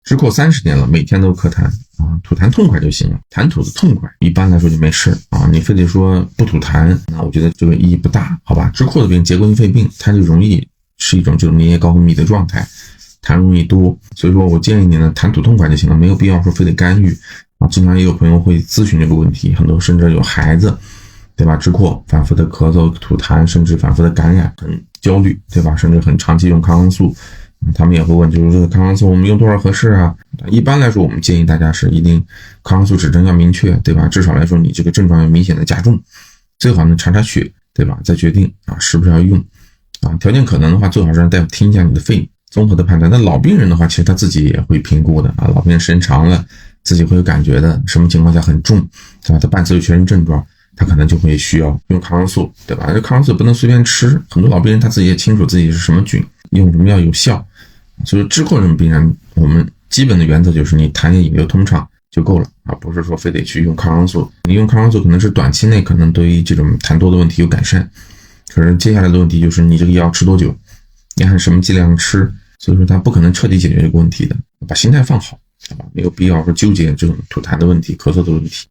支扩30年了，每天都咳痰啊，吐痰痛快就行了，痰吐的痛快，一般来说就没事啊。你非得说不吐痰，那我觉得这个意义不大，好吧？支扩的病，结构性肺病，它就容易是一种这种粘液高分泌的状态，痰容易多，所以说我建议你呢，痰吐痛快就行了，没有必要说非得干预啊。经常也有朋友会咨询这个问题，很多甚至有孩子，对吧？支扩反复的咳嗽、吐痰，甚至反复的感染，很焦虑，对吧？甚至很长期用抗生素。他们也会问，就是这个抗生素我们用多少合适啊？一般来说，我们建议大家是一定抗生素指征要明确，对吧？至少来说，你这个症状要明显的加重，最好呢查查血，对吧？再决定啊是不是要用啊。条件可能的话，最好是让大夫听一下你的肺，综合的判断。那老病人的话，其实他自己也会评估的啊。老病人时间长了，自己会有感觉的，什么情况下很重，对吧？他伴随有全身症状，他可能就会需要用抗生素，对吧？这抗生素不能随便吃，很多老病人他自己也清楚自己是什么菌，用什么药有效。所以支扩这种病人，我们基本的原则就是你痰液引流通畅就够了啊，不是说非得去用抗生素。你用抗生素可能是短期内可能对于这种痰多的问题有改善，可是接下来的问题就是你这个药吃多久，你按什么剂量吃，所以说它不可能彻底解决这个问题的。把心态放好，好吧？没有必要说纠结这种吐痰的问题、咳嗽的问题。